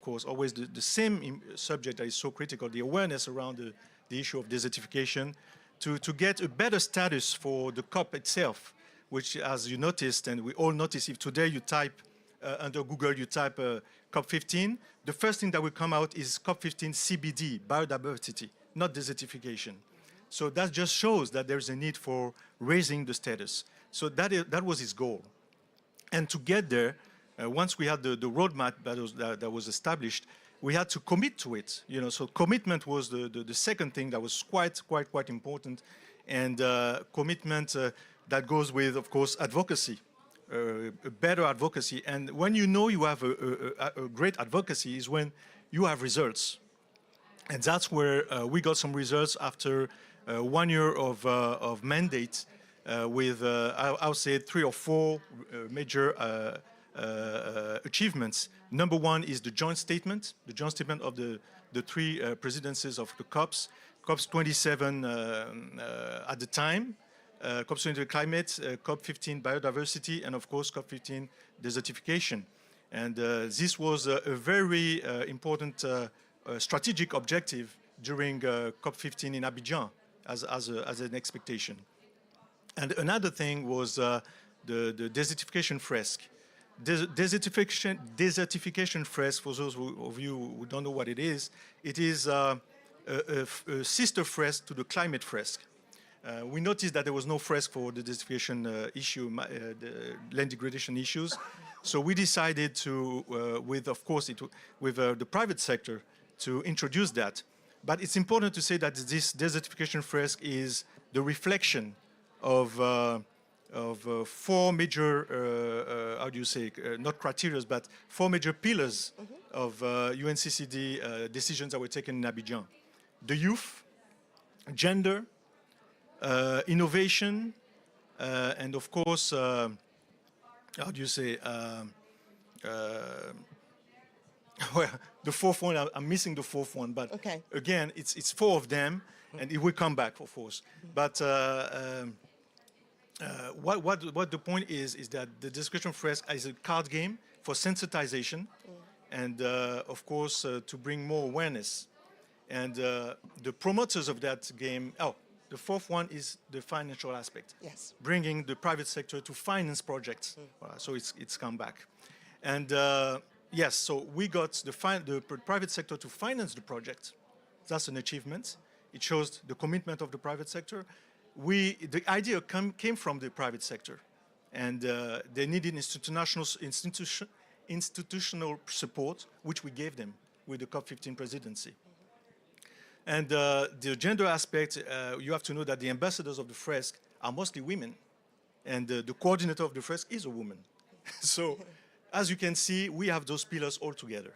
course, always the same subject that is so critical, the awareness around the issue of desertification, to get a better status for the COP itself, which, as you noticed, and we all notice, if today you type under Google, you type COP15, the first thing that will come out is COP15 CBD, biodiversity, not desertification. So that just shows that there's a need for raising the status. So that was his goal. And to get there, once we had the roadmap that was established, we had to commit to it. So commitment was the second thing that was quite important, and commitment that goes with, of course, advocacy, a better advocacy. And when you know you have a great advocacy is when you have results, and that's where we got some results after 1 year of mandate with, I would say, 3 or 4 major achievements. Number one is the joint statement of the 3 presidencies of the COPs, COPs 27 at the time, COP 20 climate, COP 15 biodiversity, and of course COP 15 desertification. And this was a very important strategic objective during COP 15 in Abidjan as an expectation. And another thing was the desertification fresk. Desertification fresk, for those of you who don't know what it is a sister fresk to the climate fresk. We noticed that there was no fresk for the desertification issue, the land degradation issues. So we decided to, with the private sector, to introduce that. But it's important to say that this desertification fresk is the reflection of 4 major, how do you say, not criteria, but 4 major pillars of UNCCD decisions that were taken in Abidjan. The youth, gender, innovation, and of course, how do you say, well, the 4th one, I'm missing the 4th one, but okay. Again, it's 4 of them, and it will come back, of course. But what the point is that the discussion fresk is a card game for sensitization, and of course, to bring more awareness. And the promoters of that game, the 4th one is the financial aspect. Yes. Bringing the private sector to finance projects. So it's come back. And yes, so we got the private sector to finance the project. That's an achievement. It shows the commitment of the private sector. The idea came from the private sector, and they needed institutional support, which we gave them with the COP15 presidency. And the gender aspect, you have to know that the ambassadors of the fresk are mostly women, and the coordinator of the fresk is a woman. So, as you can see, we have those pillars all together.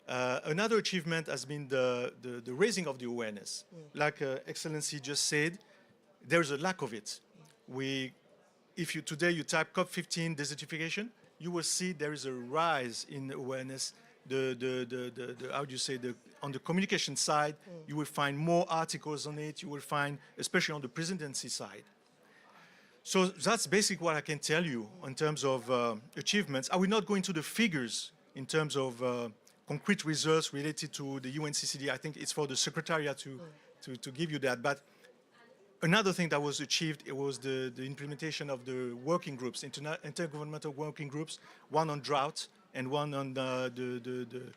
Another achievement has been the raising of the awareness. Like Excellency just said, there's a lack of it. If today you type COP15 desertification, you will see there is a rise in awareness. How do you say, on the communication side, you will find more articles on it. You will find, especially on the presidency side. So that's basically what I can tell you in terms of achievements. I will not go into the figures in terms of concrete results related to the UNCCD. I think it's for the Secretariat to give you that. But another thing that was achieved, it was the implementation of the working groups, intergovernmental working groups, one on drought and one on the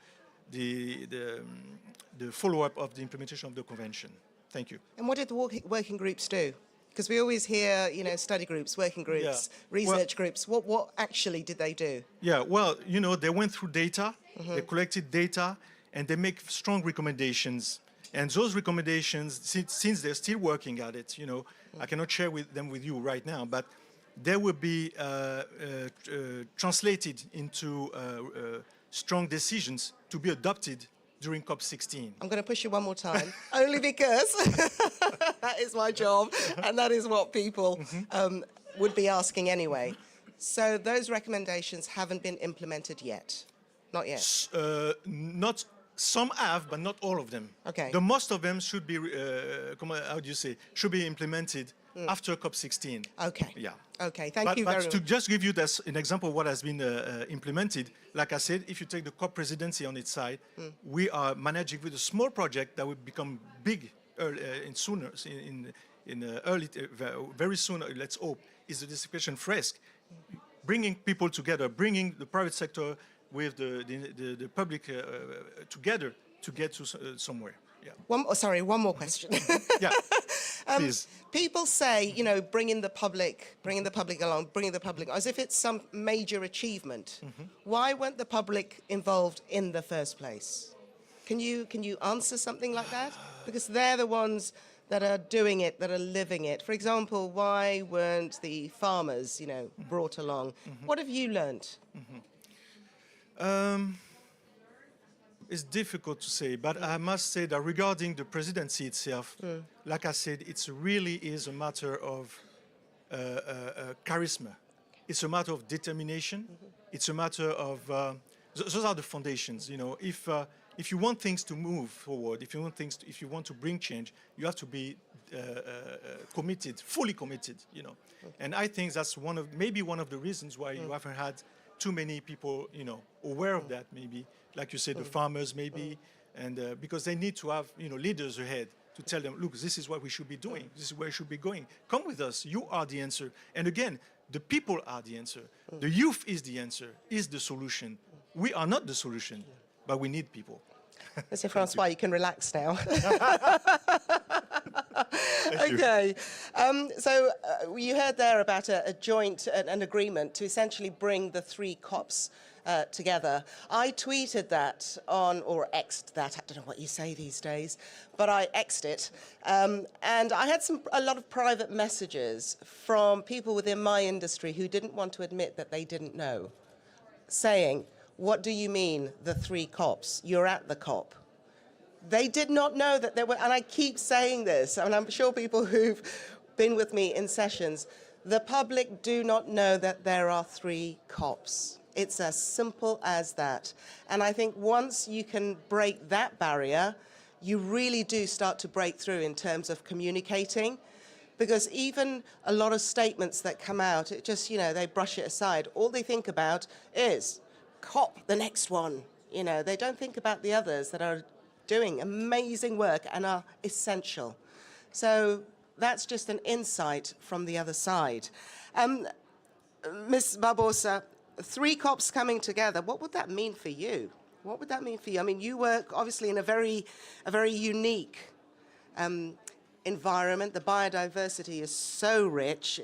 follow-up of the implementation of the convention. Thank you. And what did the working groups do? Because we always hear, study groups, working groups, research groups. What actually did they do? Yeah, well, they went through data, they collected data, and they make strong recommendations. And those recommendations, since they're still working at it, I cannot share them with you right now, but they will be translated into strong decisions to be adopted during COP16. I'm going to push you one more time, only because that is my job, and that is what people would be asking anyway. So those recommendations haven't been implemented yet? Not yet? Not Some have, but not all of them. Okay. The most of them should be, how do you say, should be implemented after COP16. Okay. Yeah. Okay, thank you very But much. to just give you this, an example of what has been implemented, like I said, if you take the COP presidency on its side, we are managing with a small project that will become big very soon, let's hope, is the distribution fresk, bringing people together, bringing the private sector with the public together to get to somewhere. Yeah. One more question. Yeah. Please. People say, you know, bringing the public along, as if it's some major achievement. Why weren't the public involved in the first place? Can you answer something like that? Because they're the ones that are doing it, that are living it. For example, why weren't the farmers, you know, brought along? What have you learnt? It's difficult to say, but I must say that regarding the presidency itself, like I said, it really is a matter of charisma. It's a matter of determination. It's a matter of, those are the foundations, you know. If you want things to move forward, if you want to bring change, you have to be committed, fully committed, you know. And I think that's maybe one of the reasons why you haven't had too many people, you know, aware of that, maybe. Like you said, the farmers, maybe, and because they need to have, you know, leaders ahead to tell them, look, this is what we should be doing. This is where we should be going. Come with us. You are the answer. And again, the people are the answer. The youth is the answer, is the solution. We are not the solution, but we need people. Mr. Francois, you can relax now. Okay. So you heard there about a joint, an agreement to essentially bring the three COPs together. I tweeted that or X'd that, I don't know what you say these days, but I X'd it. And I had a lot of private messages from people within my industry who didn't want to admit that they didn't know, saying, what do you mean, the three COPs? You're at the COP. They did not know that there were, and I keep saying this, and I'm sure people who've been with me in sessions, the public do not know that there are three COPs. It's as simple as that. And I think once you can break that barrier, you really do start to break through in terms of communicating. Because even a lot of statements that come out, it just, you know, they brush it aside. All they think about is COP, the next one. You know, they don't think about the others that are doing amazing work and are essential. So that's just an insight from the other side. Ms. Barbosa, three COPs coming together, what would that mean for you? What would that mean for you? I mean, you work obviously in a very unique environment. The biodiversity is so rich.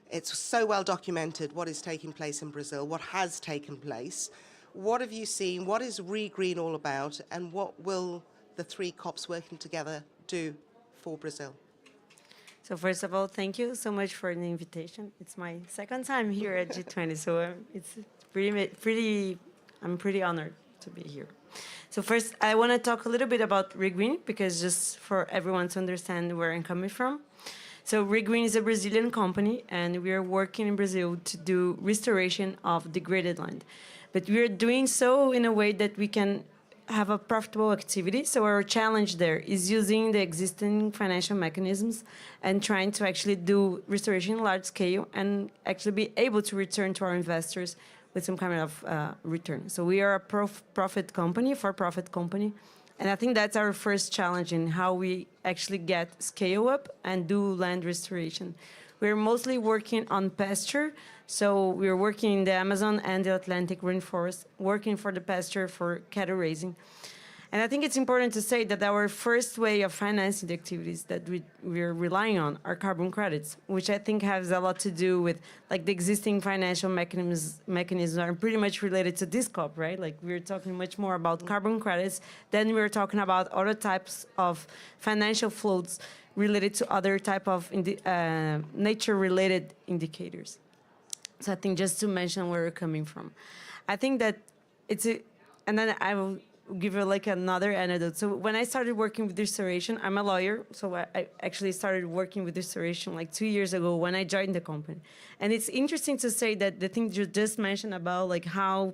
It's so well documented what is taking place in Brazil, what has taken place. What have you seen? What is ReGreen all about? And what will the three COPs working together do for Brazil? So first of all, thank you so much for the invitation. It's my second time here at G20, so I'm pretty honored to be here. So first, I want to talk a little bit about ReGreen, because just for everyone to understand where I'm coming from. So ReGreen is a Brazilian company, and we are working in Brazil to do restoration of degraded land. But we are doing so in a way that we can have a profitable activity. So our challenge there is using the existing financial mechanisms and trying to actually do restoration large scale and actually be able to return to our investors with some kind of return. So we are a for-profit company. And I think that's our first challenge in how we actually get scale up and do land restoration. We're mostly working on pasture. So we're working in the Amazon and the Atlantic rainforest, working for the pasture for cattle raising. And I think it's important to say that our first way of financing the activities that we're relying on are carbon credits, which I think has a lot to do with like the existing financial mechanisms are pretty much related to this COP, right? Like we're talking much more about carbon credits than we're talking about other types of financial flows related to other type of nature-related indicators. So I think just to mention where we're coming from. I think that and then I will give you like another anecdote. So when I started working with restoration, I'm a lawyer, so I actually started working with restoration like 2 years ago when I joined the company. And it's interesting to say that the thing you just mentioned about like how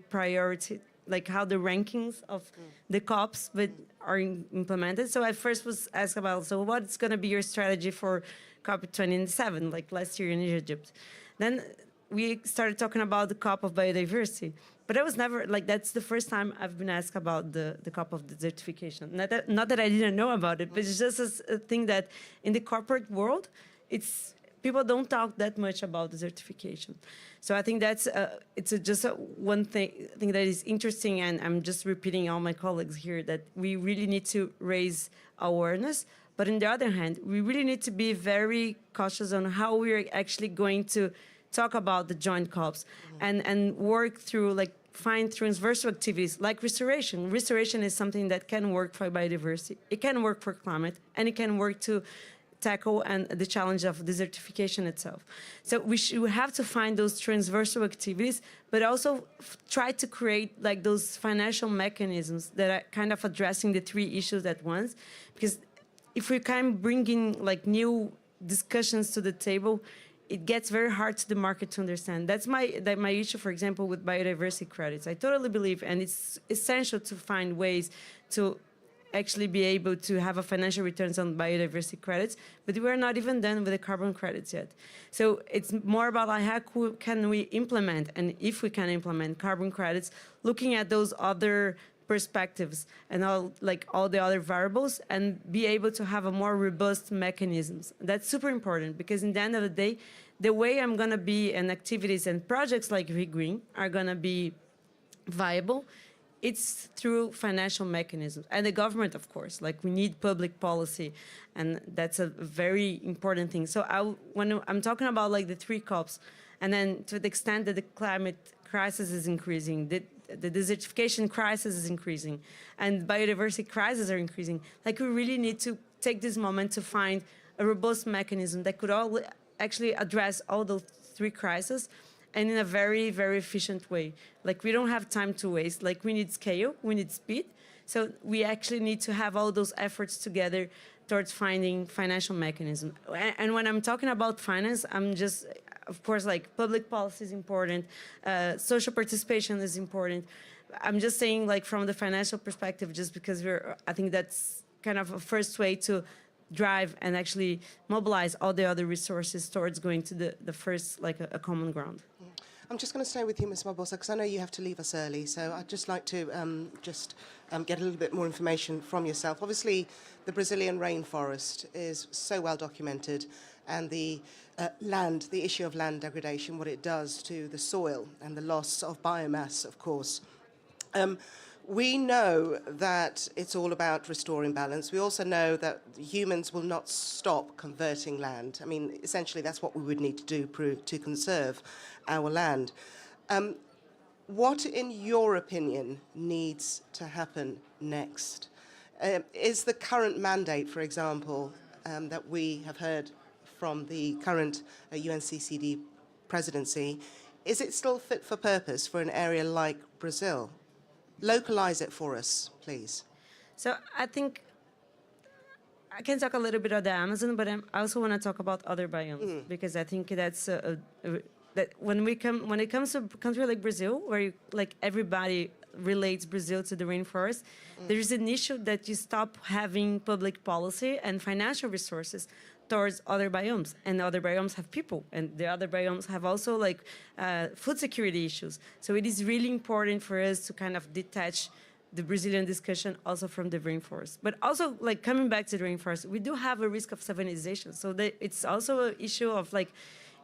like how the rankings of the COPs but are implemented. So I first was asked about, so what's going to be your strategy for COP27, like last year in Egypt? Then we started talking about the COP of biodiversity. But I was never, like, that's the first time I've been asked about the COP of desertification. Not that I didn't know about it, but it's just a thing that in the corporate world, people don't talk that much about desertification. So I think that's just one thing that is interesting, and I'm just repeating all my colleagues here, that we really need to raise awareness. But on the other hand, we really need to be very cautious on how we're actually going to talk about the joint COPs and work through, like, find transversal activities like restoration. Restoration is something that can work for biodiversity, it can work for climate, and it can work to tackle the challenge of desertification itself. So we have to find those transversal activities, but also try to create like those financial mechanisms that are kind of addressing the three issues at once. Because if we can bring in like new discussions to the table, it gets very hard to the market to understand. That's my issue, for example, with biodiversity credits. I totally believe, and it's essential to find ways to actually be able to have a financial returns on biodiversity credits, but we're not even done with the carbon credits yet. So it's more about like how can we implement, and if we can implement carbon credits, looking at those other perspectives and all the other variables, and be able to have a more robust mechanisms. That's super important, because in the end of the day, the way I'm gonna be, and activities and projects like Regreen are gonna be viable, it's through financial mechanisms. And the government, of course, like we need public policy, and that's a very important thing. So when I'm talking about like the three COPs, and then to the extent that the climate crisis is increasing, the desertification crisis is increasing, and biodiversity crises are increasing, like we really need to take this moment to find a robust mechanism that could all actually address all those three crises, and in a very, very efficient way. Like, we don't have time to waste. Like, we need scale, we need speed. So we actually need to have all those efforts together towards finding financial mechanism. And when I'm talking about finance, I'm just, of course, like, public policy is important, social participation is important. I'm just saying, like, from the financial perspective, just because I think that's kind of a first way to drive and actually mobilize all the other resources towards going to the first, like, a common ground. I'm just going to stay with you, Ms. Barbosa, because I know you have to leave us early, so I'd just like to get a little bit more information from yourself. Obviously, the Brazilian rainforest is so well documented, and the issue of land degradation, what it does to the soil, and the loss of biomass, of course. We know that it's all about restoring balance. We also know that humans will not stop converting land. I mean, essentially, that's what we would need to do to conserve our land. What, in your opinion, needs to happen next? Is the current mandate, for example, that we have heard from the current UNCCD presidency, is it still fit for purpose for an area like Brazil? Localize it for us, please. So I think I can talk a little bit about the Amazon, but I also want to talk about other biomes, because I think that's that when it comes to a country like Brazil, where like everybody relates Brazil to the rainforest, there is an issue that you stop having public policy and financial resources towards other biomes, and the other biomes have people, and the other biomes have also like food security issues. So it is really important for us to kind of detach the Brazilian discussion also from the rainforest. But also, like, coming back to the rainforest, we do have a risk of savanization. So it's also an issue of like,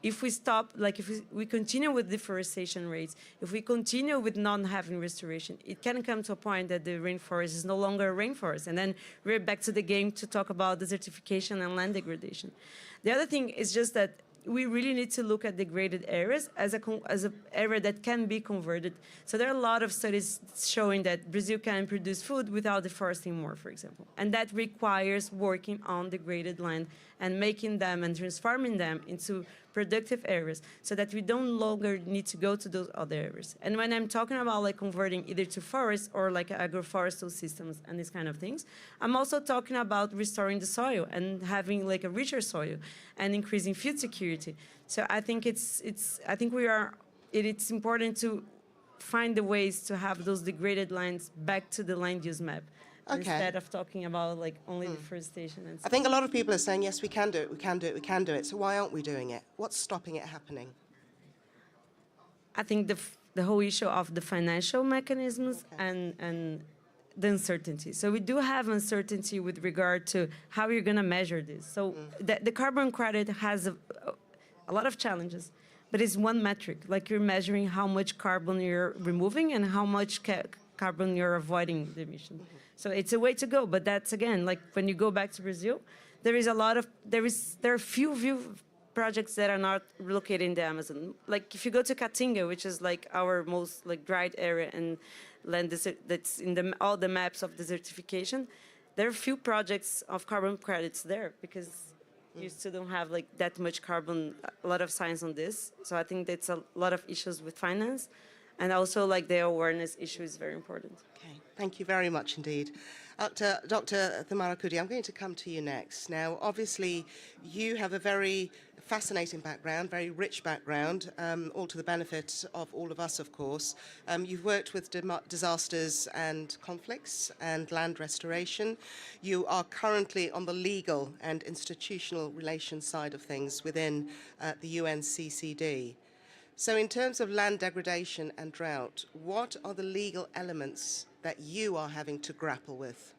if we stop, like if we continue with deforestation rates, if we continue with not having restoration, it can come to a point that the rainforest is no longer a rainforest. And then we're back to the game to talk about desertification and land degradation. The other thing is just that we really need to look at degraded areas as an area that can be converted. So there are a lot of studies showing that Brazil can produce food without deforesting more, for example. And that requires working on degraded land and making them and transforming them into productive areas, so that we don't longer need to go to those other areas. And when I'm talking about like converting either to forests or like agroforestal systems and these kind of things, I'm also talking about restoring the soil and having like a richer soil and increasing food security. So I think it's important to find the ways to have those degraded lands back to the land use map. Okay. Instead of talking about like only deforestation and I stuff. think a lot of people are saying, yes, we can do it, we can do it, we can do it. So why aren't we doing it? What's stopping it happening? I think the whole issue of the financial mechanisms and the uncertainty. So we do have uncertainty with regard to how you're going to measure this. So the carbon credit has a lot of challenges, but it's one metric. Like you're measuring how much carbon you're removing and how much carbon you're avoiding the emission. So it's a way to go, but that's again, like when you go back to Brazil, there are few projects that are not located in the Amazon. Like if you go to Caatinga, which is like our most like dried area and land that's in all the maps of desertification, there are few projects of carbon credits there because you still don't have like that much carbon, a lot of science on this. So I think that's a lot of issues with finance. And also, like, the awareness issue is very important. Okay, thank you very much indeed. Dr. Thamarakudi, I'm going to come to you next. Now, obviously, you have a very fascinating background, very rich background, all to the benefit of all of us, of course. You've worked with disasters and conflicts and land restoration. You are currently on the legal and institutional relations side of things within the UNCCD. So in terms of land degradation and drought, what are the legal elements that you are having to grapple with?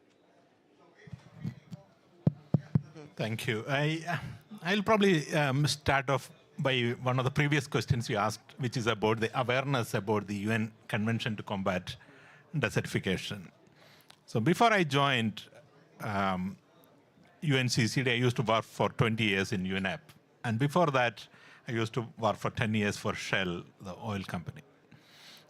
Thank you. I'll probably start off by one of the previous questions you asked, which is about the awareness about the UN Convention to Combat Desertification. So before I joined UNCCD, I used to work for 20 years in UNEP. And before that, I used to work for 10 years for Shell, the oil company.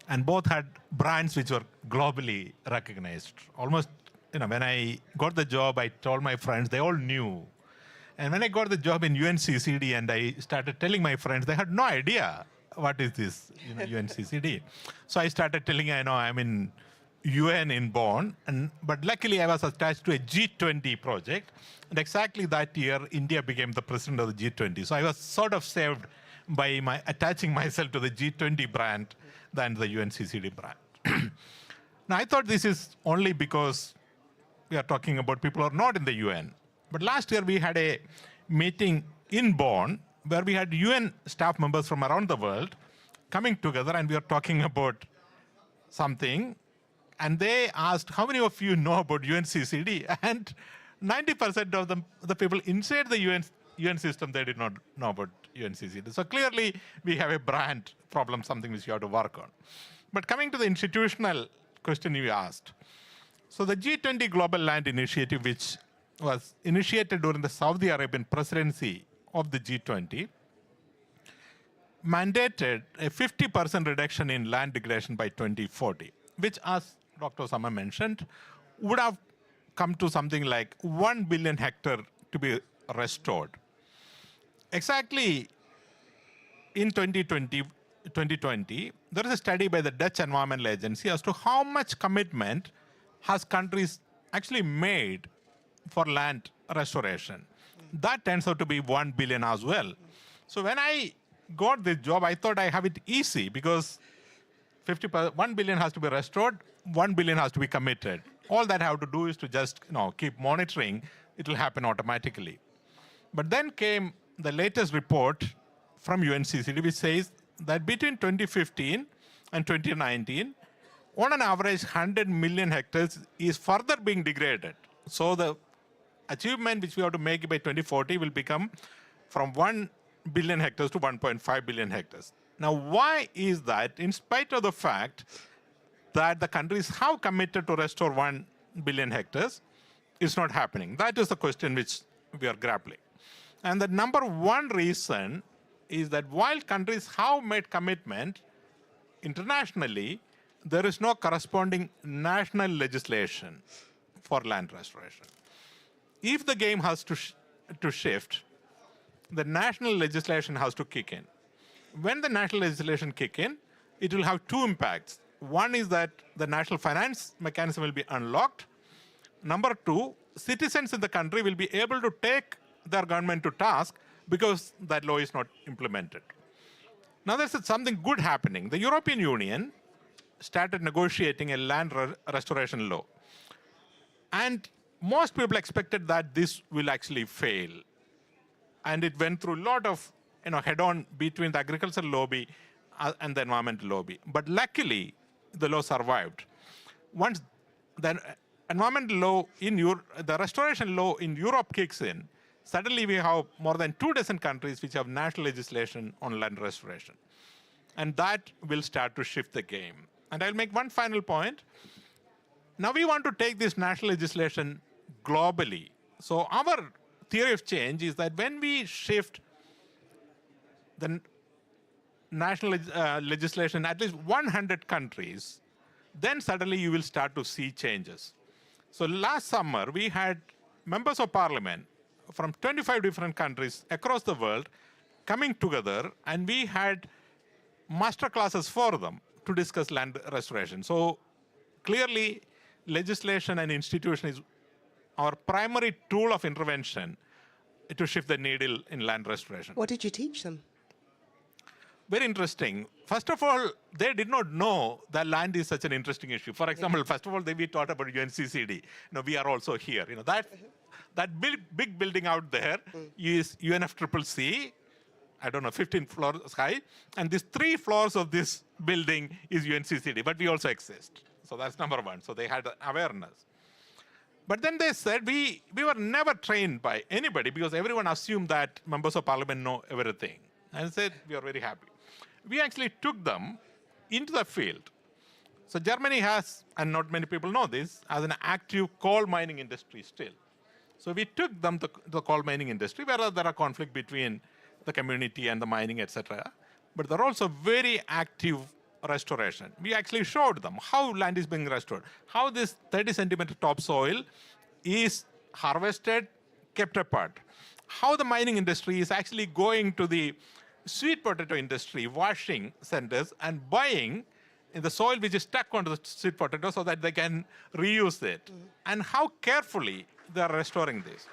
And both had brands which were globally recognized. Almost, when I got the job, I told my friends, they all knew. And when I got the job in UNCCD and I started telling my friends, they had no idea what is this, UNCCD. So I started telling, I'm in UN in Bonn, but luckily I was attached to a G20 project. And exactly that year, India became the president of the G20. So I was sort of saved by attaching myself to the G20 brand than the UNCCD brand. Now, I thought this is only because we are talking about people who are not in the UN. But last year, we had a meeting in Bonn where we had UN staff members from around the world coming together, and we are talking about something. And they asked, how many of you know about UNCCD? And 90% of the people inside the UN system, they did not know about UNCCD. So clearly, we have a brand problem, something which you have to work on. But coming to the institutional question you asked. So the G20 Global Land Initiative, which was initiated during the Saudi Arabian presidency of the G20, mandated a 50% reduction in land degradation by 2040, which, as Dr. Sama mentioned, would have come to something like 1 billion hectares to be restored. Exactly in 2020, there is a study by the Dutch Environmental Agency as to how much commitment has countries actually made for land restoration. That turns out to be 1 billion as well. So when I got this job, I thought I have it easy because 1 billion has to be restored, 1 billion has to be committed. All that I have to do is to just keep monitoring. It will happen automatically. But then came the latest report from UNCCD, which says that between 2015 and 2019, on an average, 100 million hectares is further being degraded. So the achievement which we have to make by 2040 will become from 1 billion hectares to 1.5 billion hectares. Now, why is that? In spite of the fact that the countries have committed to restore 1 billion hectares, it's not happening. That is the question which we are grappling. And the number one reason is that while countries have made commitment internationally, there is no corresponding national legislation for land restoration. If the game has to shift, the national legislation has to kick in. When the national legislation kick in, it will have two impacts. One is that the national finance mechanism will be unlocked. Number two, citizens in the country will be able to take their government to task because that law is not implemented. Now there's something good happening. The European Union started negotiating a land restoration law. And most people expected that this will actually fail. And it went through a lot of head-on between the agricultural lobby and the environmental lobby. But luckily, the law survived. Once the environmental law the restoration law in Europe kicks in, suddenly we have more than 24 countries which have national legislation on land restoration. And that will start to shift the game. And I'll make one final point. Now we want to take this national legislation globally. So our theory of change is that when we shift the national legislation at least 100 countries, then suddenly you will start to see changes. So last summer, we had members of parliament from 25 different countries across the world coming together, and we had master classes for them to discuss land restoration. So clearly, legislation and institution is our primary tool of intervention to shift the needle in land restoration. What did you teach them? Very interesting. First of all, they did not know that land is such an interesting issue. For example, first of all, we taught about UNCCD. We are also here. That big building out there is UNFCCC, I don't know, 15 floors high. And these 3 floors of this building is UNCCD, but we also exist. So that's number one. So they had awareness. But then they said, we were never trained by anybody because everyone assumed that members of parliament know everything. And said, we are very happy. We actually took them into the field. So Germany has, and not many people know this, has an active coal mining industry still. So we took them to the coal mining industry, where there are conflict between the community and the mining, etc. But they're also very active restoration. We actually showed them how land is being restored, how this 30 centimeter topsoil is harvested, kept apart, how the mining industry is actually going to the sweet potato industry, washing centers, and buying in the soil which is stuck onto the sweet potato so that they can reuse it, and how carefully they are restoring this.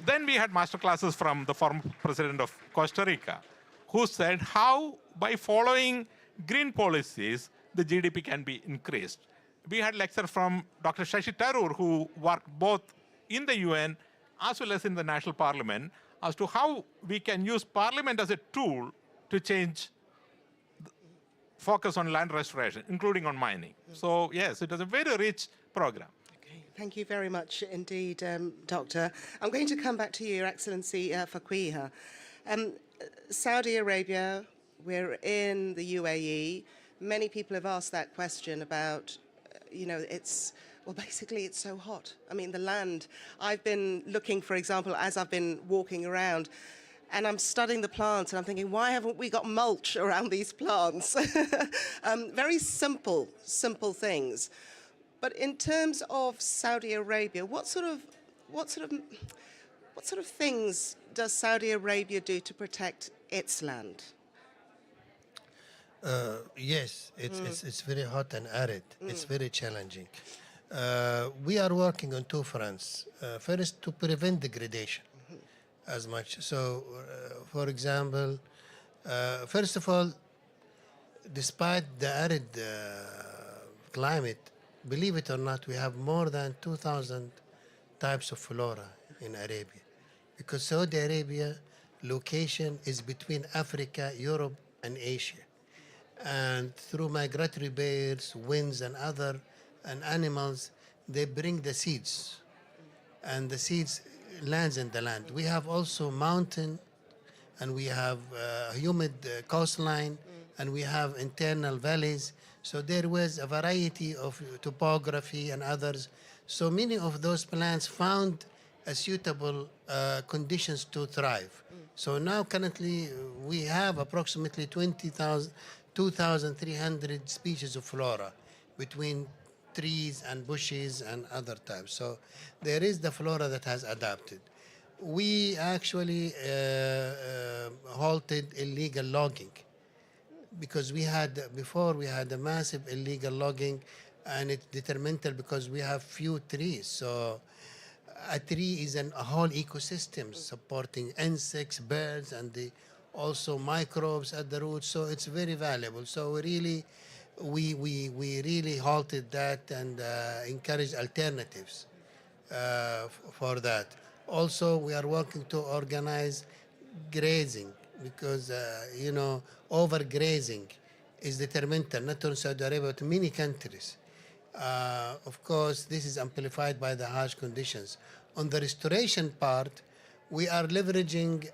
Then we had master classes from the former president of Costa Rica, who said how, by following green policies, the GDP can be increased. We had lecture from Dr. Shashi Tharoor, who worked both in the UN as well as in the national parliament, as to how we can use parliament as a tool to change focus on land restoration, including on mining. So yes, it was a very rich program. Okay, thank you very much indeed, Doctor. I'm going to come back to you, Your Excellency Faqiha. Saudi Arabia, we're in the UAE. Many people have asked that question about, basically it's so hot. I mean, the land. I've been looking, for example, as I've been walking around, and I'm studying the plants, and I'm thinking, why haven't we got mulch around these plants? Very simple things. But in terms of Saudi Arabia, what sort of things does Saudi Arabia do to protect its land? Yes, it's very hot and arid. It's very challenging. We are working on 2 fronts. First, to prevent degradation as much. So, for example, first of all, despite the arid climate, believe it or not, we have more than 2,000 types of flora in Arabia. Because Saudi Arabia location is between Africa, Europe, and Asia. And through migratory birds, winds, and other animals, they bring the seeds. And the seeds lands in the land. We have also mountain, and we have humid coastline, and we have internal valleys. So there was a variety of topography and others. So many of those plants found a suitable conditions to thrive. So now currently we have approximately 2,300 species of flora between trees and bushes and other types. So there is the flora that has adapted. We actually halted illegal logging because before we had a massive illegal logging, and it's detrimental because we have few trees. So a tree is a whole ecosystem supporting insects, birds, and also microbes at the roots. So it's very valuable. So we really we really halted that and encouraged alternatives for that. Also, we are working to organize grazing because, overgrazing is detrimental, not only Saudi Arabia, but many countries. Of course, this is amplified by the harsh conditions. On the restoration part, we are leveraging,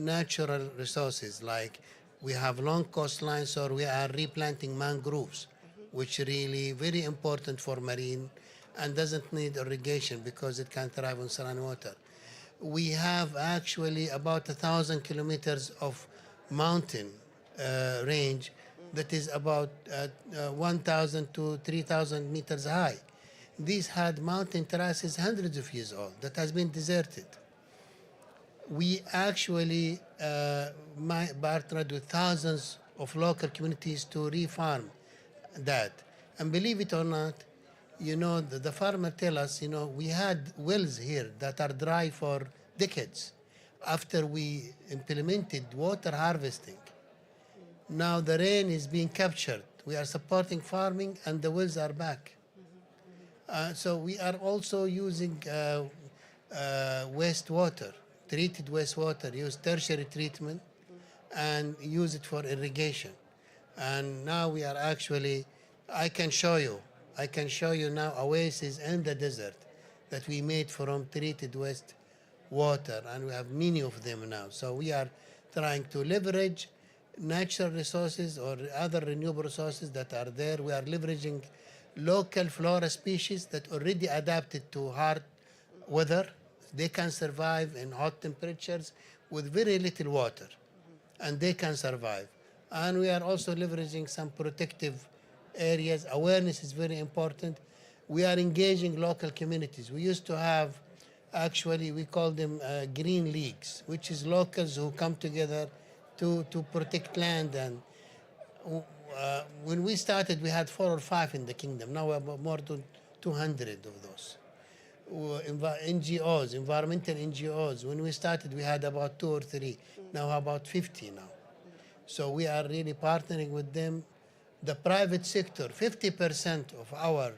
natural resources like we have long coastlines, or we are replanting mangroves, which really very important for marine and doesn't need irrigation because it can thrive on surrounding water. We have actually about 1,000 kilometers of mountain range that is about 1,000 to 3,000 meters high. These had mountain terraces hundreds of years old that has been deserted. We actually partnered with thousands of local communities to refarm that. And believe it or not, the farmer tell us, we had wells here that are dry for decades after we implemented water harvesting. Now the rain is being captured. We are supporting farming and the wells are back. So we are also using wastewater, treated wastewater, use tertiary treatment and use it for irrigation. And now we are actually, I can show you now oases in the desert that we made from treated waste water, and we have many of them now. So we are trying to leverage natural resources or other renewable resources that are there. We are leveraging local flora species that already adapted to hard weather. They can survive in hot temperatures with very little water, and they can survive. And we are also leveraging some protective areas. Awareness is very important. We are engaging local communities. We used to have, actually, we call them green leagues, which is locals who come together to protect land. And when we started, we had 4 or 5 in the kingdom. Now we have more than 200 of those. NGOs, environmental NGOs. When we started, we had about 2 or 3. Now about 50 now. So we are really partnering with them. The private sector, 50% of our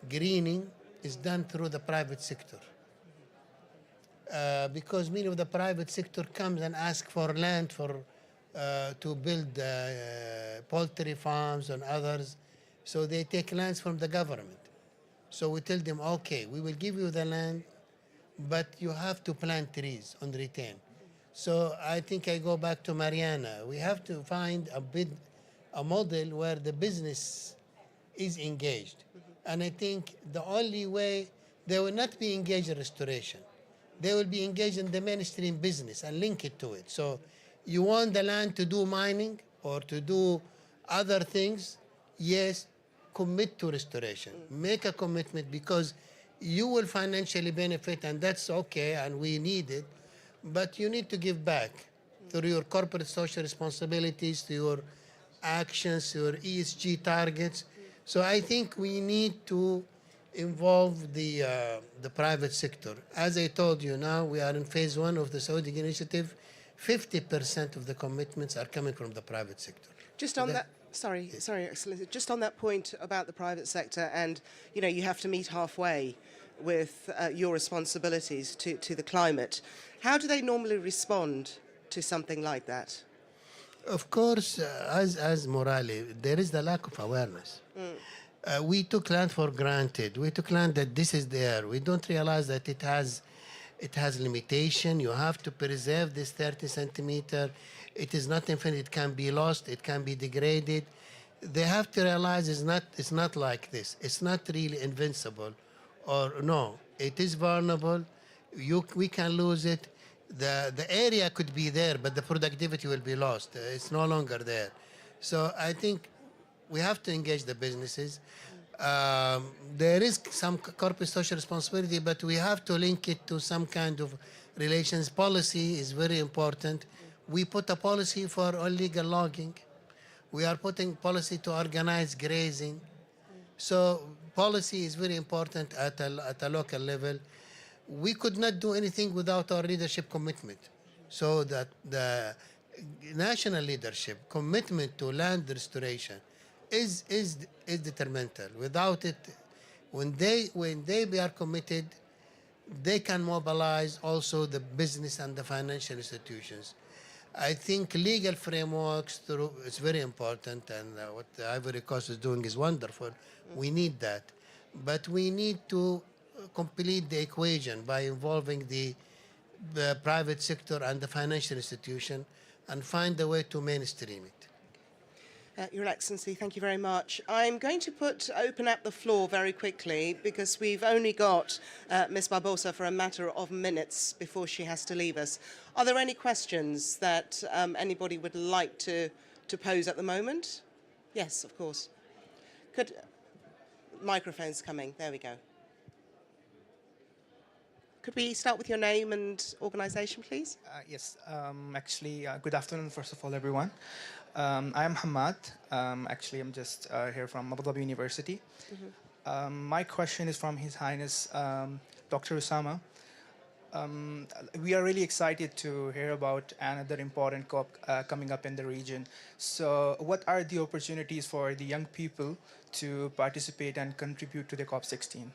greening is done through the private sector. Because many of the private sector comes and ask for land to build poultry farms and others. So they take lands from the government. So we tell them, okay, we will give you the land, but you have to plant trees on retain. So I think I go back to Mariana. We have to find a model where the business is engaged. And I think the only way they will not be engaged in restoration. They will be engaged in the mainstream business and link it to it. So you want the land to do mining or to do other things, yes, commit to restoration. Make a commitment because you will financially benefit, and that's okay, and we need it. But you need to give back through your corporate social responsibilities, to your actions, your ESG targets. So I think we need to involve the private sector. As I told you, now we are in phase 1 of the Saudi initiative. 50% of the commitments are coming from the private sector. Just on that, sorry, Excellency, just on that point about the private sector, and you have to meet halfway with your responsibilities to the climate. How do they normally respond to something like that? Of course, as Morale, there is the lack of awareness. We took land for granted. We took land that this is there. We don't realize that it has limitation. You have to preserve this 30 centimeter. It is not infinite. It can be lost. It can be degraded. They have to realize it's not like this. It's not really invincible, or no. It is vulnerable. We can lose it. The area could be there, but the productivity will be lost. It's no longer there. So I think we have to engage the businesses. There is some corporate social responsibility, but we have to link it to some kind of relations. Policy is very important. We put a policy for illegal logging. We are putting policy to organize grazing. So policy is very important at a local level. We could not do anything without our leadership commitment. So that the national leadership commitment to land restoration is detrimental. Without it, when they are committed, they can mobilize also the business and the financial institutions. I think legal frameworks is very important, and what the Ivory Coast is doing is wonderful. We need that. But we need to complete the equation by involving the private sector and the financial institution and find a way to mainstream it. Your Excellency, thank you very much. I'm going to open up the floor very quickly because we've only got Ms. Barbosa for a matter of minutes before she has to leave us. Are there any questions that anybody would like to pose at the moment? Yes, of course. Microphone's coming. There we go. Could we start with your name and organisation, please? Yes, actually, good afternoon, first of all, everyone. I am Hamad. Actually, I'm just here from Abu Dhabi University. My question is from His Highness Dr. Usama. We are really excited to hear about another important COP coming up in the region. So what are the opportunities for the young people to participate and contribute to the COP16?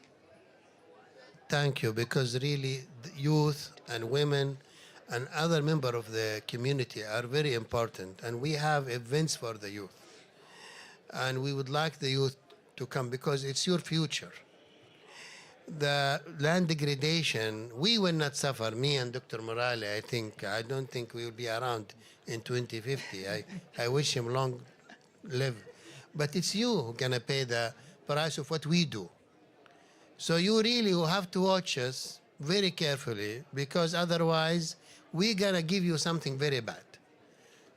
Thank you, because really the youth and women and other members of the community are very important, and we have events for the youth. And we would like the youth to come because it's your future. The land degradation, we will not suffer, me and Dr. Morale, I don't think we will be around in 2050. I wish him long live. But it's you who are gonna pay the price of what we do. So you really will have to watch us very carefully, because otherwise we're gonna give you something very bad.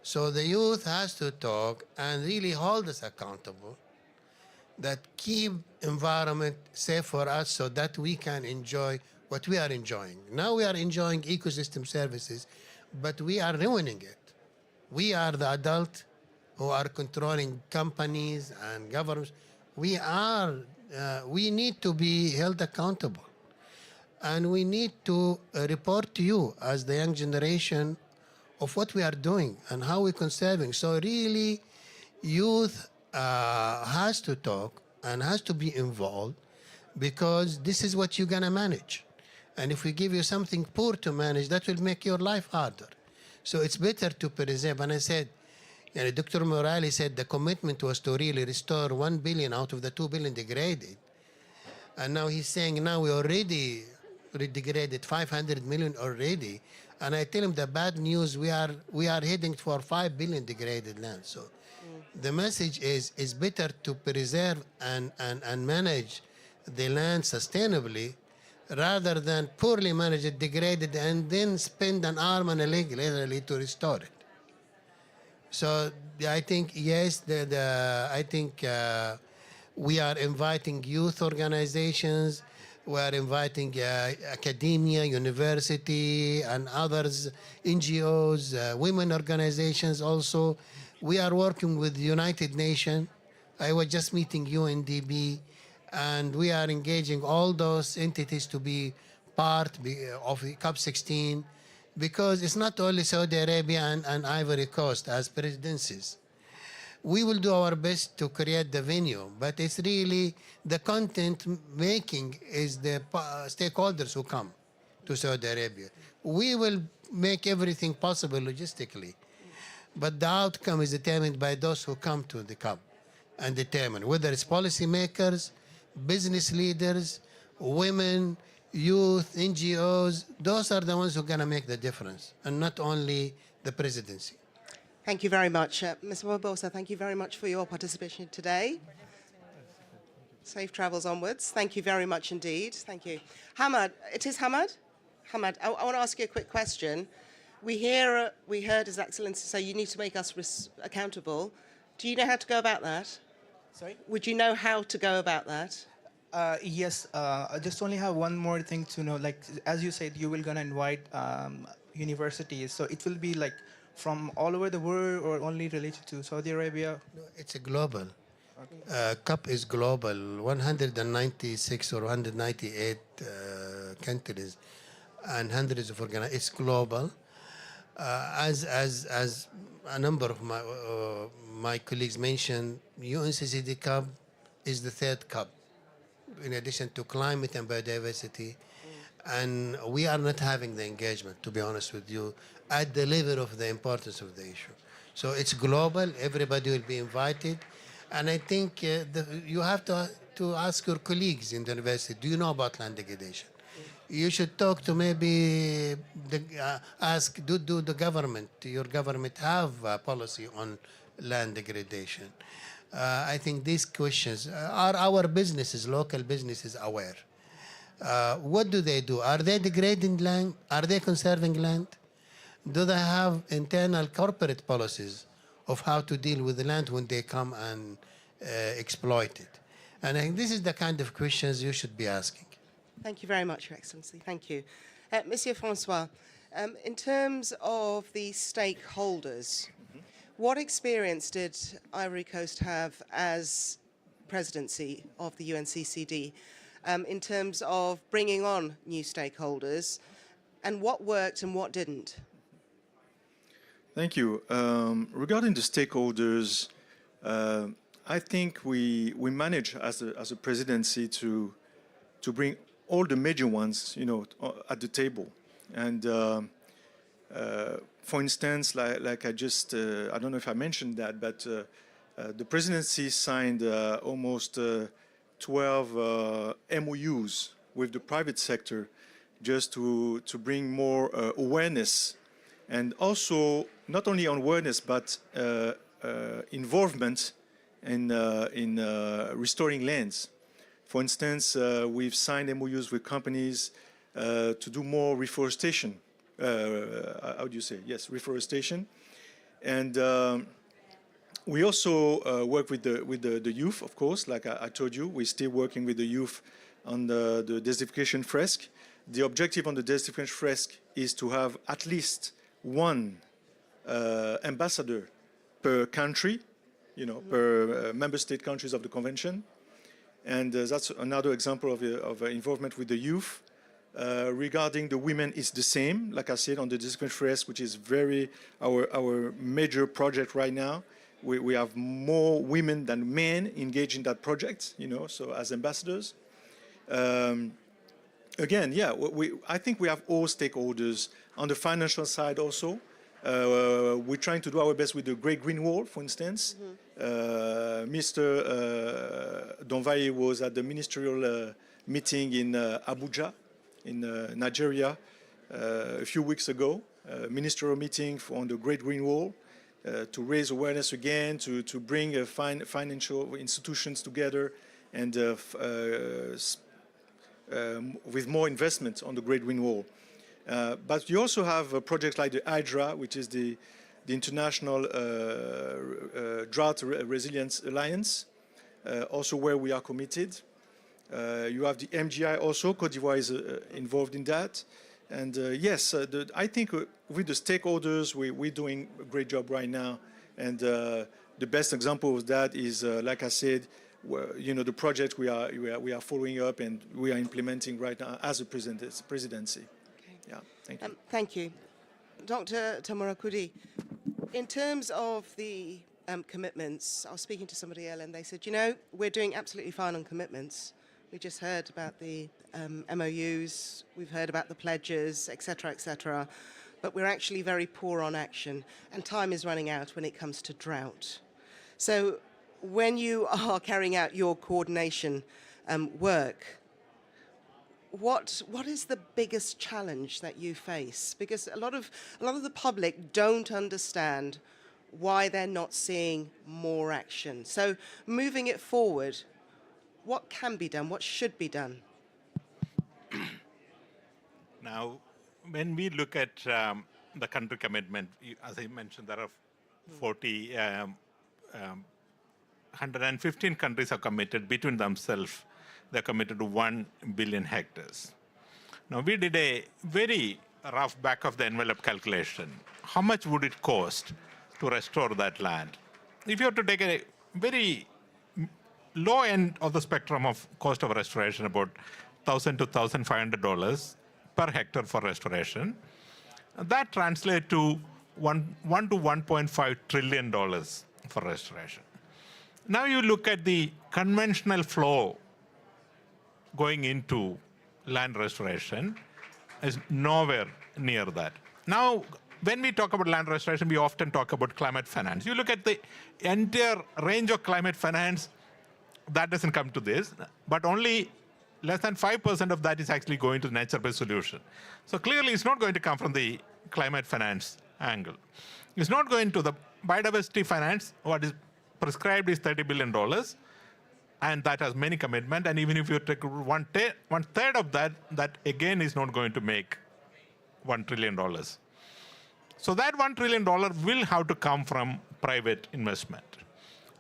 So the youth has to talk and really hold us accountable, that keep environment safe for us so that we can enjoy what we are enjoying. Now we are enjoying ecosystem services, but we are ruining it. We are the adult who are controlling companies and governments. We need to be held accountable. And we need to report to you as the young generation of what we are doing and how we're conserving. So really, youth has to talk and has to be involved, because this is what you're gonna manage. And if we give you something poor to manage, that will make your life harder. So it's better to preserve. And I said, Dr. Morale said the commitment was to really restore 1 billion out of the 2 billion degraded. And now he's saying now we already degraded 500 million already. And I tell him the bad news, we are heading for 5 billion degraded land. So the message is better to preserve and manage the land sustainably rather than poorly manage it, degrade it, and then spend an arm and a leg literally to restore it. So I think, yes, I think we are inviting youth organizations, we are inviting academia, university, and others, NGOs, women organizations also. We are working with the United Nations. I was just meeting UNDP, and we are engaging all those entities to be part of COP16, because it's not only Saudi Arabia and Ivory Coast as presidencies. We will do our best to create the venue, but it's really the content making is the stakeholders who come to Saudi Arabia. We will make everything possible logistically, but the outcome is determined by those who come to the COP and determine whether it's policymakers, business leaders, women, youth, NGOs. Those are the ones who are going to make the difference, and not only the presidency. Thank you very much. Ms. Barbosa, thank you very much for your participation today. Safe travels onwards. Thank you very much indeed. Thank you. Hamad, it is Hamad? Hamad, I want to ask you a quick question. We heard His Excellency say you need to make us accountable. Do you know how to go about that? Sorry? Would you know how to go about that? Yes, I just only have one more thing to know. Like, as you said, you will gonna invite universities. So it will be like from all over the world or only related to Saudi Arabia? No, it's a global. COP is global. 196 or 198 countries and hundreds of organizations. It's global. As a number of my colleagues mentioned, UNCCD COP is the third COP, in addition to climate and biodiversity. And we are not having the engagement, to be honest with you, at the level of the importance of the issue. So it's global, everybody will be invited. And I think you have to ask your colleagues in the university, do you know about land degradation? You should talk to maybe, ask, do the government, your government have a policy on land degradation? I think these questions, are our businesses, local businesses, aware? What do they do? Are they degrading land? Are they conserving land? Do they have internal corporate policies of how to deal with the land when they come and exploit it? And I think this is the kind of questions you should be asking. Thank you very much, Your Excellency. Thank you. Monsieur Francois, in terms of the stakeholders, what experience did Ivory Coast have as presidency of the UNCCD in terms of bringing on new stakeholders, and what worked and what didn't? Thank you. Regarding the stakeholders, I think we managed as a presidency to bring all the major ones, at the table. And for instance, like I just, I don't know if I mentioned that, but the presidency signed almost 12 MOUs with the private sector just to bring more awareness, and also not only awareness but involvement in restoring lands. For instance, we've signed MOUs with companies to do more reforestation. How do you say? Yes, reforestation. And we also work with the youth, of course. Like I told you, we're still working with the youth on the desertification fresk. The objective on the desertification fresk is to have at least one ambassador per country, per member state countries of the convention. And that's another example of involvement with the youth. Regarding the women, it's the same. Like I said, on the desertification fresk, which is our major project right now. We have more women than men engaged in that project, so as ambassadors. Again, yeah, I think we have all stakeholders. On the financial side also, we're trying to do our best with the Great Green Wall, for instance. Mr. Donvaye was at the ministerial meeting in Abuja, in Nigeria, a few weeks ago, ministerial meeting on the Great Green Wall. To raise awareness again, to bring financial institutions together, and with more investment on the Great Green Wall. But you also have projects like the Hydra, which is the International Drought Resilience Alliance, also where we are committed. You have the MGI also, Côte d'Ivoire is involved in that. And yes, I think with the stakeholders, we're doing a great job right now. And the best example of that is, like I said, the project we are following up and we are implementing right now as a presidency. Okay. Yeah, thank you. Thank you. Dr. Tamara Kudi, in terms of the commitments, I was speaking to somebody earlier and they said, we're doing absolutely fine on commitments. We just heard about the MOUs, we've heard about the pledges, et cetera, but we're actually very poor on action, and time is running out when it comes to drought. So when you are carrying out your coordination work, what is the biggest challenge that you face? Because a lot of the public don't understand why they're not seeing more action. So moving it forward, what can be done? What should be done? Now, when we look at the country commitment, as I mentioned, there are 115 countries are committed between themselves. They're committed to 1 billion hectares. Now, we did a very rough back of the envelope calculation. How much would it cost to restore that land? If you have to take a very low end of the spectrum of cost of restoration, about $1,000 to $1,500 per hectare for restoration, that translates to $1 to $1.5 trillion for restoration. Now you look at the conventional flow going into land restoration is nowhere near that. Now, when we talk about land restoration, we often talk about climate finance. You look at the entire range of climate finance, that doesn't come to this, but only less than 5% of that is actually going to nature-based solution. So clearly, it's not going to come from the climate finance angle. It's not going to the biodiversity finance. What is prescribed is $30 billion, and that has many commitments. And even if you take one third of that, that again is not going to make $1 trillion. So that $1 trillion will have to come from private investment.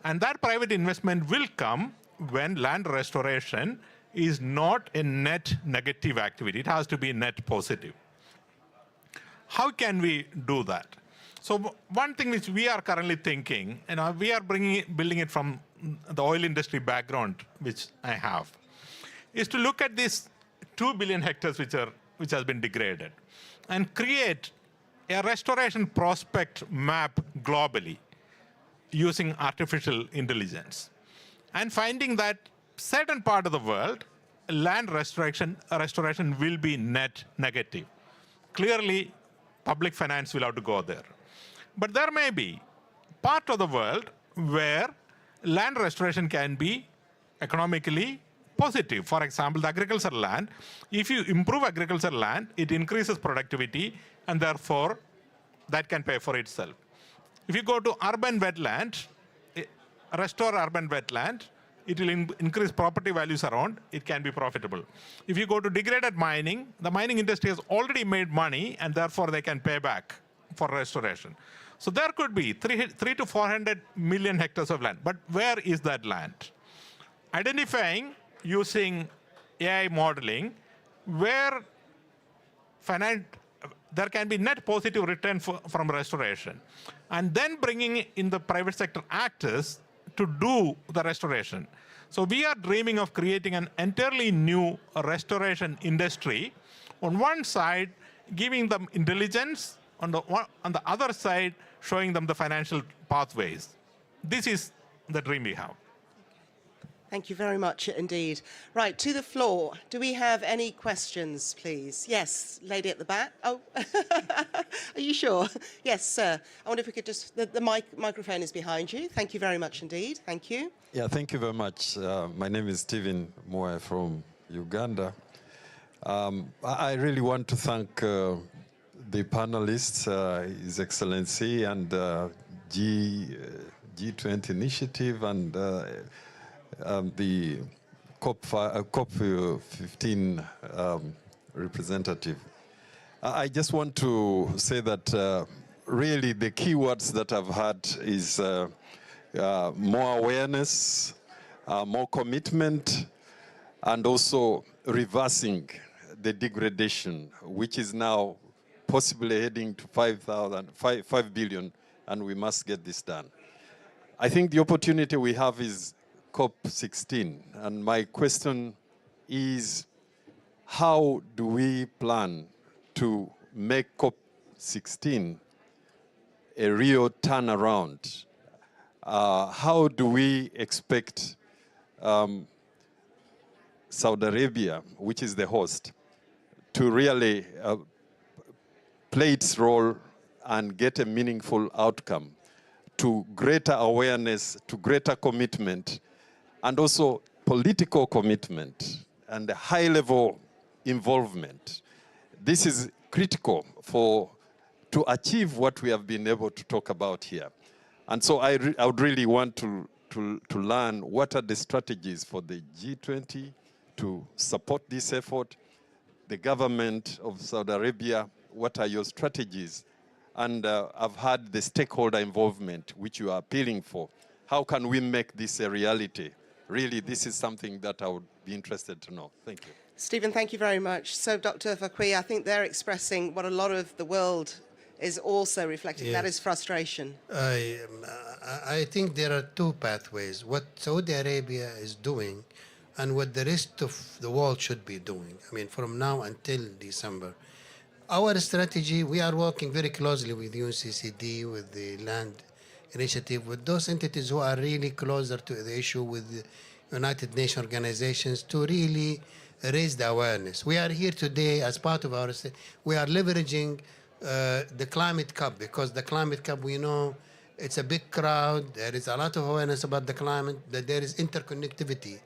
And that private investment will come when land restoration is not a net negative activity. It has to be net positive. How can we do that? So one thing which we are currently thinking, we are building it from the oil industry background, which I have, is to look at these 2 billion hectares which has been degraded and create a restoration prospect map globally using artificial intelligence and finding that certain part of the world, land restoration will be net negative. Clearly, public finance will have to go there. But there may be part of the world where land restoration can be economically positive. For example, the agricultural land, if you improve agricultural land, it increases productivity, and therefore that can pay for itself. If you go to urban wetland, restore urban wetland, it will increase property values around, it can be profitable. If you go to degraded mining, the mining industry has already made money, and therefore they can pay back for restoration. So there could be 300 to 400 million hectares of land. But where is that land? Identifying using AI modeling where there can be net positive return from restoration. And then bringing in the private sector actors to do the restoration. So we are dreaming of creating an entirely new restoration industry. On one side, giving them intelligence, on the other side, showing them the financial pathways. This is the dream we have. Thank you very much indeed. Right, to the floor. Do we have any questions, please? Yes, lady at the back. Oh, are you sure? Yes, sir. I wonder if we could just, the microphone is behind you. Thank you very much indeed. Thank you. Yeah, thank you very much. My name is Stephen Moe from Uganda. I really want to thank the panelists, His Excellency, and G20 initiative, and the COP15 representative. I just want to say that really the key words that I've had is more awareness, more commitment, and also reversing the degradation, which is now possibly heading to 5 billion, and we must get this done. I think the opportunity we have is COP16, and my question is, how do we plan to make COP16 a real turnaround? How do we expect Saudi Arabia, which is the host, to really play its role and get a meaningful outcome, to greater awareness, to greater commitment, and also political commitment and a high-level involvement? This is critical to achieve what we have been able to talk about here. And so I would really want to learn what are the strategies for the G20 to support this effort, the government of Saudi Arabia, what are your strategies? And I've had the stakeholder involvement, which you are appealing for. How can we make this a reality? Really, this is something that I would be interested to know. Thank you. Stephen, thank you very much. So, Dr. Fakui, I think they're expressing what a lot of the world is also reflecting. Yes. That is frustration. I think there are two pathways. What Saudi Arabia is doing and what the rest of the world should be doing. I mean, from now until December. Our strategy, we are working very closely with UNCCD, with the land initiative with those entities who are really closer to the issue with the United Nations organizations to really raise the awareness. We are here today as part of our, we are leveraging the Climate Cup, because the Climate Cup, we know it's a big crowd, there is a lot of awareness about the climate, that there is interconnectivity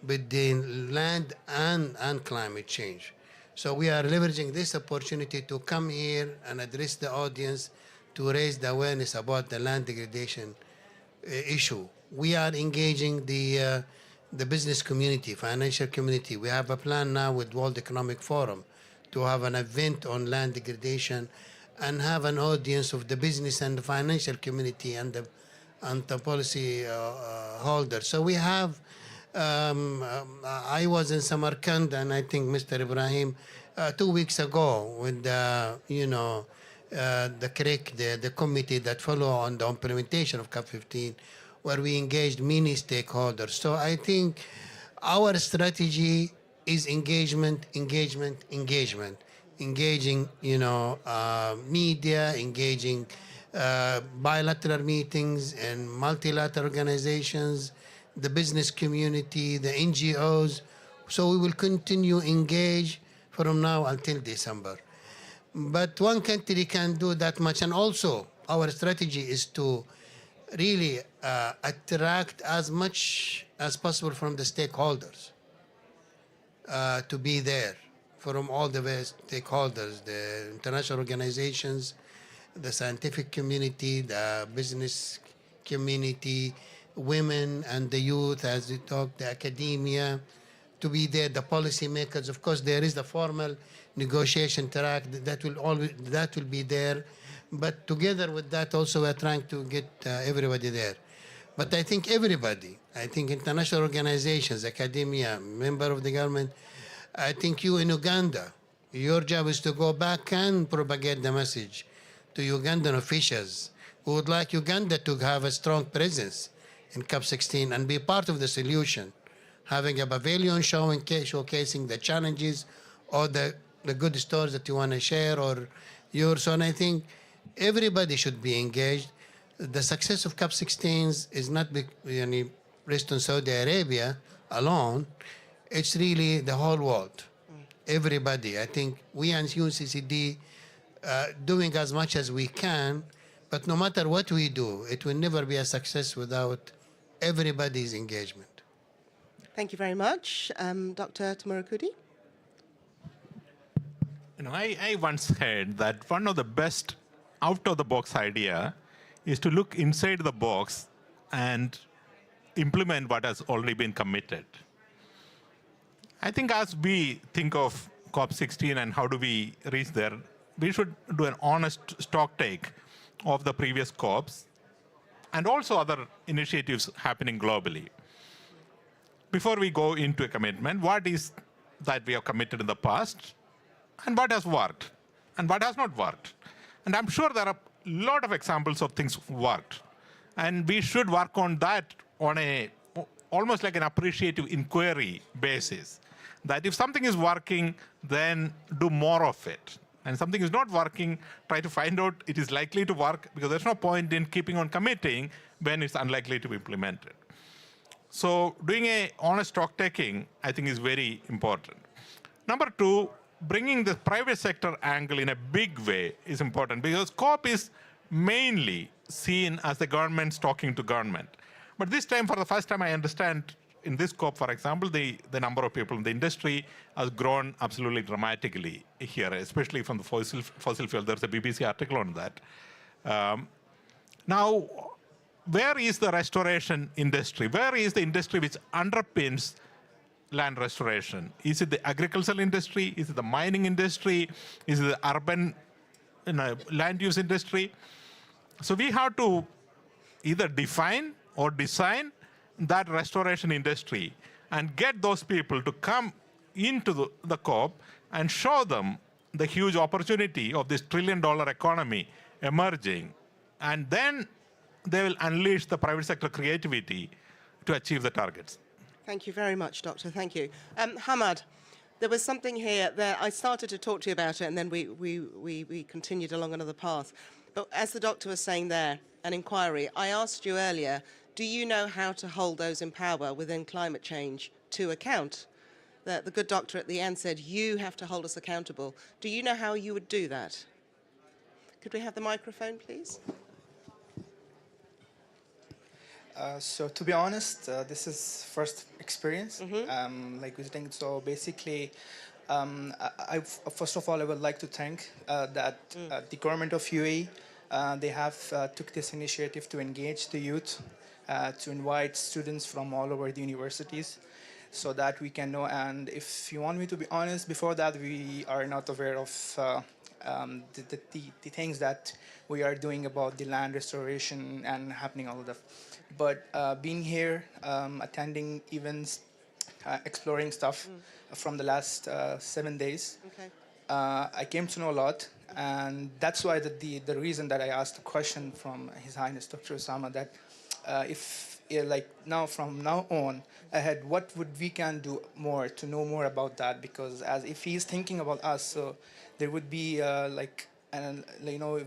between land and climate change. So we are leveraging this opportunity to come here and address the audience to raise the awareness about the land degradation issue. We are engaging the business community, financial community. We have a plan now with World Economic Forum to have an event on land degradation and have an audience of the business and the financial community and the policy holders. So we have, I was in Samarkand, and I think Mr. Ibrahim, 2 weeks ago with the, the CRIC, the committee that follow on the implementation of COP15, where we engaged many stakeholders. So I think our strategy is engagement, engagement, engagement. Engaging, media, engaging bilateral meetings and multilateral organizations, the business community, the NGOs. So we will continue engage from now until December. But one country can do that much, and also our strategy is to really attract as much as possible from the stakeholders to be there, from all the stakeholders, the international organizations, the scientific community, the business community, women and the youth, as we talked, the academia, to be there, the policymakers. Of course, there is the formal negotiation track that will be there, but together with that also we're trying to get everybody there. But I think everybody, I think international organizations, academia, member of the government, I think you in Uganda, your job is to go back and propagate the message to Ugandan officials who would like Uganda to have a strong presence in COP16 and be part of the solution, having a pavilion showcasing the challenges or the good stories that you want to share or yours. And I think everybody should be engaged. The success of COP16 is not based on Saudi Arabia alone. It's really the whole world, everybody. I think we and UNCCD doing as much as we can, but no matter what we do, it will never be a success without everybody's engagement. Thank you very much. Dr. Tumurakudi? I once heard that one of the best out-of-the-box idea is to look inside the box and implement what has already been committed. I think as we think of COP16 and how do we reach there, we should do an honest stock take of the previous COPs and also other initiatives happening globally. Before we go into a commitment, what is that we have committed in the past and what has worked and what has not worked? And I'm sure there are a lot of examples of things worked. And we should work on that on almost like an appreciative inquiry basis. That if something is working, then do more of it. And something is not working, try to find out it is likely to work, because there's no point in keeping on committing when it's unlikely to be implemented. So doing a honest stock taking, I think, is very important. Number two, bringing the private sector angle in a big way is important, because COP is mainly seen as the governments talking to government. But this time, for the first time, I understand in this COP, for example, the number of people in the industry has grown absolutely dramatically here, especially from the fossil fuel. There's a BBC article on that. Now, where is the restoration industry? Where is the industry which underpins land restoration? Is it the agricultural industry? Is it the mining industry? Is it the urban land use industry? So we have to either define or design that restoration industry and get those people to come into the COP and show them the huge opportunity of this trillion-dollar economy emerging. And then they will unleash the private sector creativity to achieve the targets. Thank you very much, Doctor. Thank you. Hamad, there was something here that I started to talk to you about it, and then we continued along another path. But as the doctor was saying there, an inquiry, I asked you earlier, do you know how to hold those in power within climate change to account? The good doctor at the end said, you have to hold us accountable. Do you know how you would do that? Could we have the microphone, please? So to be honest, this is first experience, like visiting. So basically, first of all, I would like to thank the government of UAE. They have took this initiative to engage the youth, to invite students from all over the universities, so that we can know. And if you want me to be honest, before that, we are not aware of the things that we are doing about the land restoration and happening all of that. But being here, attending events, exploring stuff from the last 7 days, I came to know a lot. And that's why the reason that I asked the question from His Highness Dr. Osama, that like now, from now on ahead, what would we can do more to know more about that? Because as if he's thinking about us, so there would be and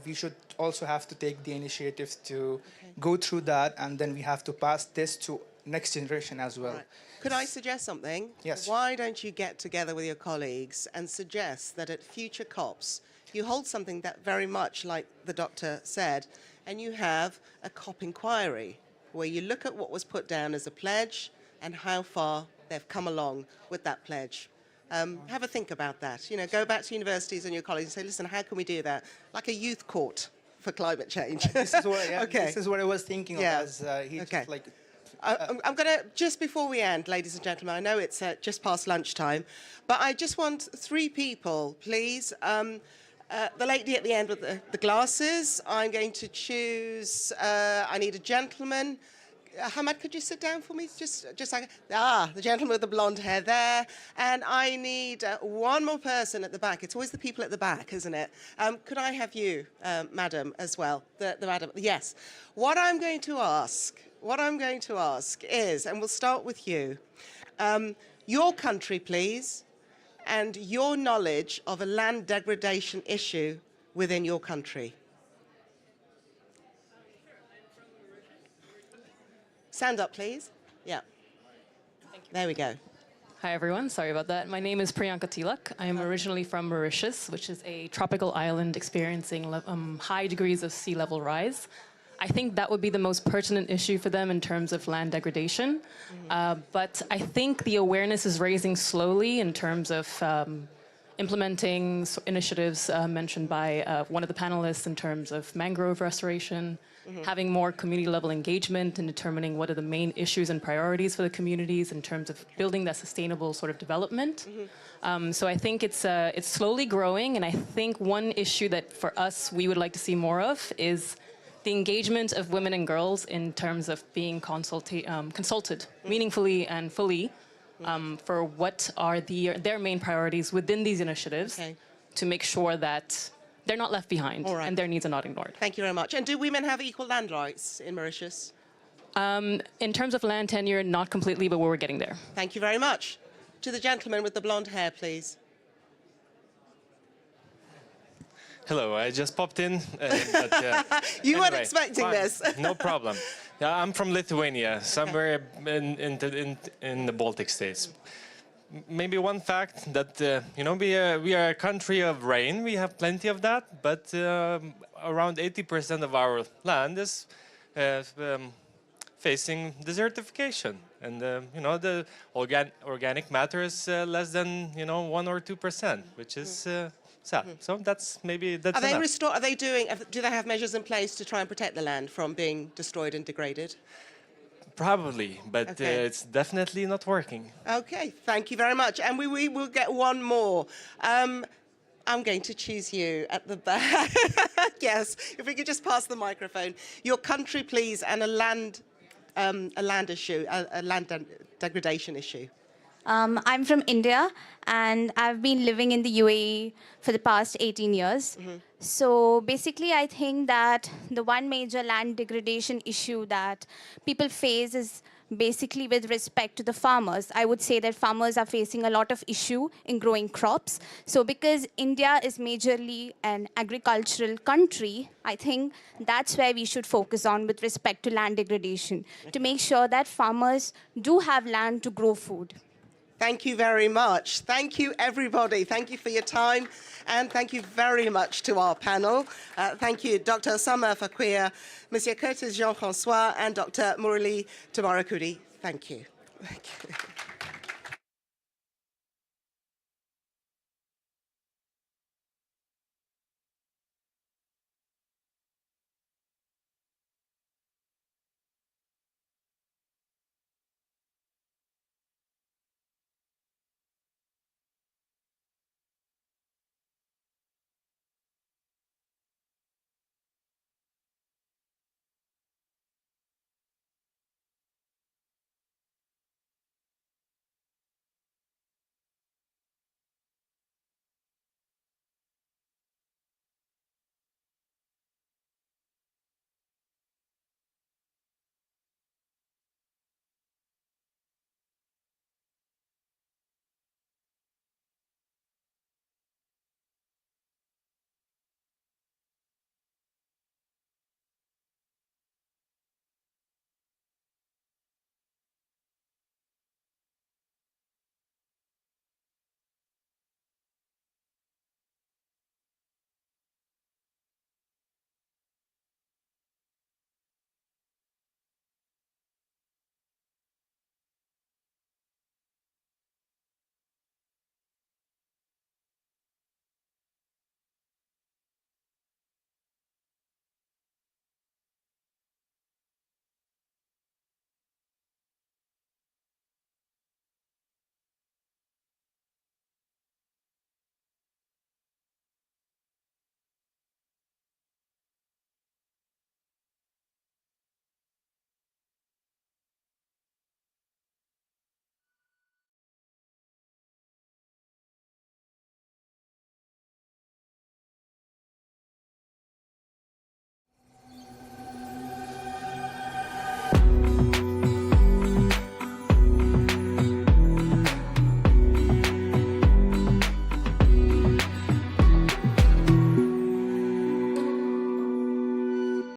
we should also have to take the initiative to go through that, and then we have to pass this to next generation as well. Right. Could I suggest something? Yes. Why don't you get together with your colleagues and suggest that at future COPs you hold something that very much like the doctor said, and you have a COP inquiry where you look at what was put down as a pledge and how far they've come along with that pledge. Have a think about that. Go back to universities and your colleagues and say, listen, how can we do that? Like a youth court for climate change. This is what, this is what I was thinking of as Okay. like... I'm going to, just before we end, ladies and gentlemen, I know it's just past lunchtime, but I just want 3 people, please. The lady at the end with the glasses, I'm going to choose, I need a gentleman. Hamad, could you sit down for me? Just like, the gentleman with the blonde hair there. And I need one more person at the back. It's always the people at the back, isn't it? Could I have you, madam, as well? The madam, yes. What I'm going to ask is, and we'll start with you, your country, please, and your knowledge of a land degradation issue within your country. Stand up, please. Yeah. There we go. Hi, everyone. Sorry about that. My name is Priyanka Tilak. I am originally from Mauritius, which is a tropical island experiencing high degrees of sea level rise. I think that would be the most pertinent issue for them in terms of land degradation. But I think the awareness is raising slowly in terms of implementing initiatives mentioned by one of the panelists in terms of mangrove restoration, having more community-level engagement and determining what are the main issues and priorities for the communities in terms of building that sustainable sort of development. So I think it's slowly growing, and I think one issue that for us we would like to see more of is the engagement of women and girls in terms of being consulted meaningfully and fully for what are their main priorities within these initiatives to make sure that they're not left behind and their needs are not ignored. Thank you very much. And do women have equal land rights in Mauritius? In terms of land tenure, not completely, but we're getting there. Thank you very much. To the gentleman with the blonde hair, please. Hello, I just popped in. You weren't expecting this. No problem. I'm from Lithuania, somewhere in the Baltic states. Maybe one fact that, we are a country of rain. We have plenty of that, but around 80% of our land is facing desertification. And, the organic matter is less than, 1 or 2%, which is sad. So that's enough. Do they have measures in place to try and protect the land from being destroyed and degraded? Probably, but it's definitely not working. Okay, thank you very much. And we will get one more. I'm going to choose you at the back. Yes, if we could just pass the microphone. Your country, please, and a land issue, a land degradation issue. I'm from India, and I've been living in the UAE for the past 18 years. So basically, I think that the one major land degradation issue that people face is basically with respect to the farmers. I would say that farmers are facing a lot of issue in growing crops. So because India is majorly an agricultural country, I think that's where we should focus on with respect to land degradation, to make sure that farmers do have land to grow food. Thank you very much. Thank you, everybody. Thank you for your time. And thank you very much to our panel. Thank you, Dr. Osama Fakir, Monsieur Curtis Jean-François, and Dr. Murali Tabarakudi. Thank you. Thank you.